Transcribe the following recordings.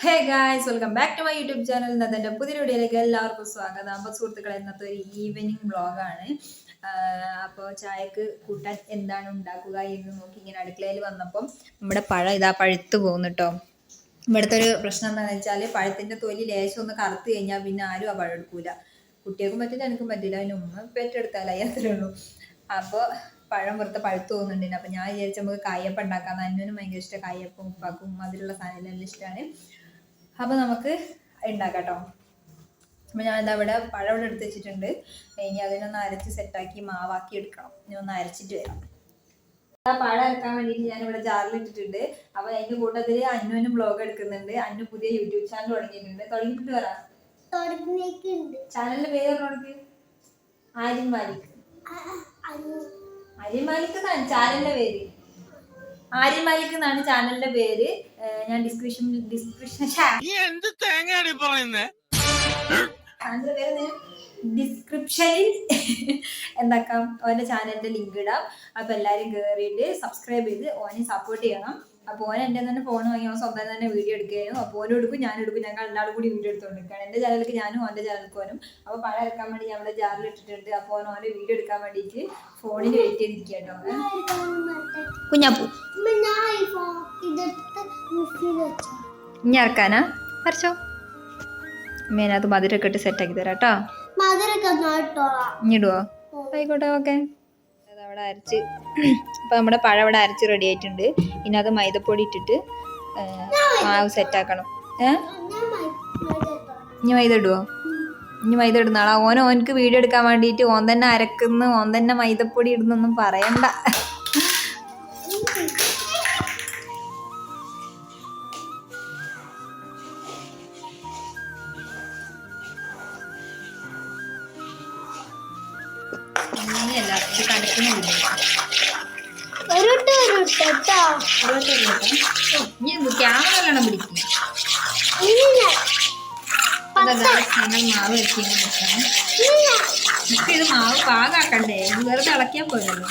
Hey guys, welcome back to my YouTube channel. ഇന്നത്തെ പുതിയ വീഡിയോയിലേക്ക് എല്ലാവർക്കും സ്വാഗതം. അപ്പോൾ സുഹൃത്തുക്കളെ, ഇന്നത്തെ ഒരു ഈവനിങ് വ്ളോഗാണ്. അപ്പോൾ ചായക്ക് കൂട്ടാൻ എന്താണ് ഉണ്ടാക്കുക എന്ന് നോക്കി ഇങ്ങനെ അടുക്കളയിൽ വന്നപ്പം നമ്മുടെ പഴം ഇതാ പഴുത്ത് പോകുന്നു കേട്ടോ. ഇവിടുത്തെ ഒരു പ്രശ്നം എന്താണെന്ന് വെച്ചാൽ പഴത്തിൻ്റെ തൊലി ലേശം ഒന്ന് കറുത്ത് കഴിഞ്ഞാൽ പിന്നെ ആരും ആ പഴം എടുക്കൂല. കുട്ടികൾക്കും പറ്റില്ല, എനിക്കും പറ്റില്ല. അതിന് ഉമ്മ പെറ്റെടുത്താലായി, അത്രേ ഉള്ളൂ. അപ്പോൾ പഴം വെറുതെ പഴുത്ത് പോകുന്നുണ്ട്. അപ്പം ഞാൻ വിചാരിച്ച നമുക്ക് കായപ്പം ഉണ്ടാക്കാം. അന്നുവിനും ഭയങ്കര ഇഷ്ടം കായപ്പം, ഉപ്പാക്കും അതിലുള്ള സാധനങ്ങളെല്ലാം ഇഷ്ടമാണ്. അപ്പോൾ നമുക്ക് ഉണ്ടാക്കാം കേട്ടോ. അപ്പോൾ ഞാനിതാ ഇവിടെ പഴം ഇവിടെ എടുത്ത് വെച്ചിട്ടുണ്ട്. ഇനി അതിനൊന്ന് അരച്ച് സെറ്റാക്കി മാവാക്കി എടുക്കണം. ഇനി ഒന്ന് അരച്ചിട്ട് വരാം. ആ പഴം അരക്കാൻ വേണ്ടിയിട്ട് ഞാനിവിടെ ജാറിലിട്ടിട്ടുണ്ട്. അപ്പോൾ അതിൻ്റെ കൂട്ടത്തിൽ അന്നുവിനും ബ്ലോഗ് എടുക്കുന്നുണ്ട്. അന്നു പുതിയ യൂട്യൂബ് ചാനൽ തുടങ്ങിയിട്ടുണ്ട് വരാം. ചാനലിൻ്റെ പേര് പറഞ്ഞോൾക്ക്. ആര്യൻ മാലിക്. ആര്യൻ മാലിക് എന്നാണ് ചാനലിൻ്റെ പേര്. ആര്യൻ മാലിക് എന്നാണ് ചാനലിന്റെ പേര്. ഞാൻ ഡിസ്ക്രിപ്ഷനിൽ എന്താക്കാം ഓൻ്റെ ചാനലിന്റെ ലിങ്ക് ഇടാം. അപ്പൊ എല്ലാരും കയറിയിട്ട് സബ്സ്ക്രൈബ് ചെയ്ത് ഓനെ സപ്പോർട്ട് ചെയ്യണം. അപ്പോൾ ഓൻ എൻ്റെ തന്നെ ഫോൺ വാങ്ങി ഓൻ സ്വന്തം തന്നെ വീഡിയോ എടുക്കുകയും അപ്പോൾ ഓനും എടുക്കും ഞാനും എടുക്കും. ഞങ്ങൾ എല്ലാവരും കൂടി വീഡിയോ എടുത്തുകൊണ്ടിരിക്കുകയാണ്. എൻ്റെ ചാനലിലേക്ക് ഞാനും ഓൻ്റെ ചാനലിലേക്ക് ഓനും. അപ്പോൾ പഴം ഇറക്കാൻ വേണ്ടി ഞങ്ങളുടെ ജാറിൽ ഇട്ടിട്ടുണ്ട്. അപ്പോൾ ഓൻ്റെ വീഡിയോ എടുക്കാൻ വേണ്ടിയിട്ട് ഫോണിൽ വെയിറ്റ് ചെയ്തിരിക്കുക കേട്ടോ. കുഞ്ഞാപ്പൂ ഇനി ഇറക്കാനാ വരച്ചോ. മേനകത്ത് മധുരമൊക്കെ ഇട്ട് സെറ്റാക്കി തരാം കേട്ടോ. ഇടുവോ? ആയിക്കോട്ടെ, ഓക്കെ. അതവിടെ അരച്ച് അപ്പോൾ നമ്മുടെ പഴം അവിടെ അരച്ച് റെഡി ആയിട്ടുണ്ട്. ഇനി അത് മൈദപ്പൊടി ഇട്ടിട്ട് മാവ് സെറ്റാക്കണം. ഇനി മൈദ ഇടുവോ? ഇനി മൈദ ഇടുന്ന ആളാ ഓനക്ക് വീഡിയോ എടുക്കാൻ വേണ്ടിയിട്ട് ഓൻ തന്നെ അരക്കുന്നു, ഓൻ തന്നെ മൈദപ്പൊടി ഇടുന്നൊന്നും പറയണ്ട. ക്യാമറ പിടിക്കും. മാവ് വെച്ചിങ്ങനെ ഇത് മാവ് പാകാക്കണ്ടേ? വെറുതെ ഇളക്കിയാൽ പോരല്ലോ.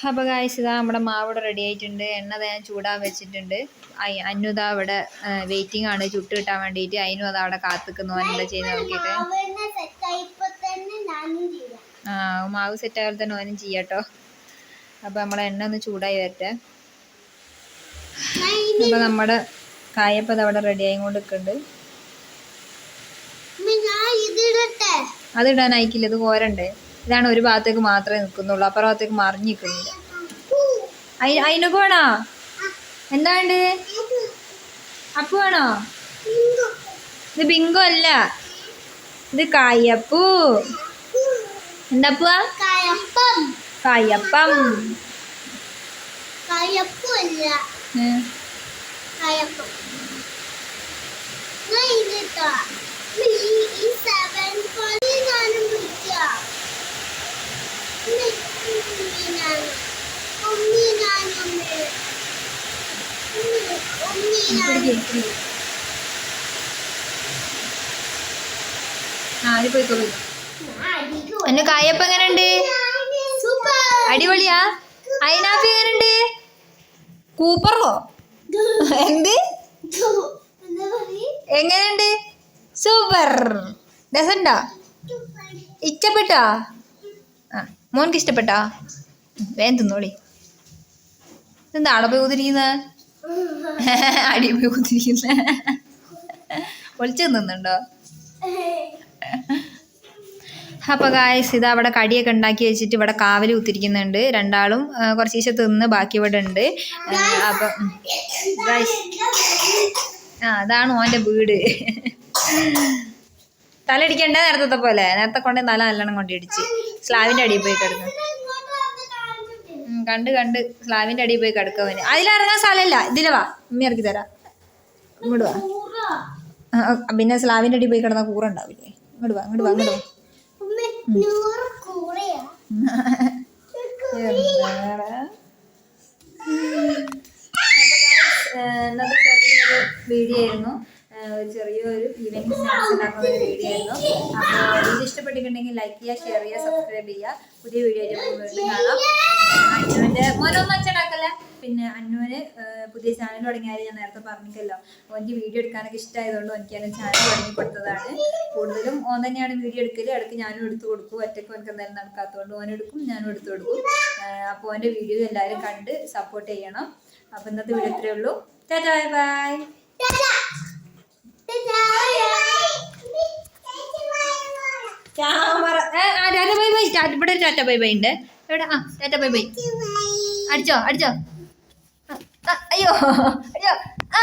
അപ്പോൾ ഗായ്സ്, ഇതാ നമ്മുടെ മാവ് ഇവിടെ റെഡി ആയിട്ടുണ്ട്. എണ്ണ ഞാൻ ചൂടാൻ വെച്ചിട്ടുണ്ട്. അന്നുതാ അവിടെ വെയിറ്റിംഗ് ആണ് ചുട്ട് കിട്ടാൻ വേണ്ടിയിട്ട്. അതിനും അത് അവിടെ കാത്തിക്കുന്നു. എന്താ ചെയ്യുന്നത് നോക്കിയിട്ട്. മാവ് സെറ്റ് ആയാൽ തന്നെ ഓനും ചെയ്യാട്ടോ. അപ്പോൾ നമ്മളെ എണ്ണ ഒന്ന് ചൂടായി വരട്ടെ. അപ്പോൾ നമ്മുടെ കായപ്പം അത് അവിടെ റെഡി ആയിക്കൊണ്ട് നിൽക്കുന്നുണ്ട്. അതിടാൻ അയക്കില്ല, ഇത് കോരണ്ടേ. ഇതാണ് ഒരു ഭാഗത്തേക്ക് മാത്രമേ നിൽക്കുന്നുള്ളൂ, അപ്പുറം ഭാഗത്തേക്ക് മറിഞ്ഞ് നിൽക്കുന്നില്ല. അതിനൊക്കെ വേണോ? എന്താണ്ട് അപ്പു വേണോ? ഇത് ബിങ്കോ അല്ല, ഇത് കായപ്പൂ. എന്താപ്പുവാ? കായപ്പം. എന്നെ കായപ്പം എങ്ങനെയുണ്ട്? അടിപൊളിയാ. അയിനാപ്പി എങ്ങനെയുണ്ട്? കൂപ്പറോ? എന്ത് എങ്ങനെയുണ്ട്? സൂപ്പർ. രസമുണ്ടോ? ഇഷ്ടപ്പെട്ടോ? മോൻക്ക് ഇഷ്ടപ്പെട്ടോ? വേഗം തിന്നോളി. എന്താ അവിടെ പോയി കുതിരിക്കുന്ന? അടി പോയി കുതിരിക്കുന്ന ഒളിച്ചു തിന്നുന്നുണ്ടോ? അപ്പോൾ ഗായ്സ്, ഇത് അവിടെ കടിയൊക്കെ ഉണ്ടാക്കി വെച്ചിട്ട് ഇവിടെ കാവൽ കുത്തിരിക്കുന്നുണ്ട്. രണ്ടാളും കുറച്ച് ദിവസം തിന്ന് ബാക്കി ഇവിടെ ഉണ്ട്. അപ്പം ഗായ്സ്, അതാണ് ഓൻ്റെ വീട്. തലയിടിക്കണ്ട, നേരത്തെ പോലെ. നേരത്തെ കൊണ്ടേ തല നല്ലോണം കൊണ്ടിടിച്ച് സ്ലാവിൻ്റെ അടിയിൽ പോയി കിടന്നു. കണ്ട് സ്ലാവിൻ്റെ അടിയിൽ പോയി കിടക്കവന്. അതിലിറങ്ങാൻ സ്ഥലമില്ല. ഇതിലെ വാ, ഉമ്മ ഇറക്കി തരാം. ഇങ്ങോട്ട് വാ. പിന്നെ സ്ലാവിൻ്റെ അടിയിൽ പോയി കിടന്നാൽ കൂറ ഉണ്ടാവില്ലേ? ഇങ്ങോട്ട് വാ. ഇന്നത്തെ ചെറിയൊരു വീഡിയോ ആയിരുന്നു. ഒരു ചെറിയൊരു ഈവനിങ് സ്നാക്സ് ഉണ്ടാക്കുന്ന ഒരു വീഡിയോ ആയിരുന്നു. അപ്പോൾ വീഡിയോ ഇഷ്ടപ്പെട്ടിട്ടുണ്ടെങ്കിൽ ലൈക്ക് ചെയ്യുക, ഷെയർ ചെയ്യുക, സബ്സ്ക്രൈബ് ചെയ്യുക. പുതിയ വീഡിയോ ആയിട്ട് വീണ്ടും കാണാം. അന്നുവിൻ്റെ മോനൊന്നും അച്ഛനാക്കല്ല. പിന്നെ അന്നുവിന് പുതിയ ചാനൽ തുടങ്ങിയാൽ ഞാൻ നേരത്തെ പറഞ്ഞിട്ടല്ലോ, എനിക്ക് വീഡിയോ എടുക്കാനൊക്കെ ഇഷ്ടമായതുകൊണ്ട് എനിക്ക് അതിന് ചാനൽ തുടങ്ങി കൊടുത്തതാണ്. കൂടുതലും ഓൻ തന്നെയാണ് വീഡിയോ എടുക്കൽ. ഇടയ്ക്ക് ഞാനും എടുത്തു കൊടുക്കും. ഒറ്റയ്ക്ക് എനിക്ക് എന്തായാലും നടക്കാത്തതുകൊണ്ട് ഓൻ എടുക്കും, ഞാനും എടുത്തു കൊടുക്കും. അപ്പോൾ ഓൻ്റെ വീഡിയോ എല്ലാവരും കണ്ട് സപ്പോർട്ട് ചെയ്യണം. അപ്പോൾ ഇന്നത്തെ വീഡിയോ ഇത്രയേ ഉള്ളൂ. Tata bye bye. Tata bye bye. ഇവിടെ ഒരു ടാറ്റ ബൈ ബൈ ഉണ്ട്. എവിടെ? ആ ടാറ്റ ബൈ ബൈ. അടിച്ചോ അടിച്ചോ. അയ്യോ അയ്യോ. ആ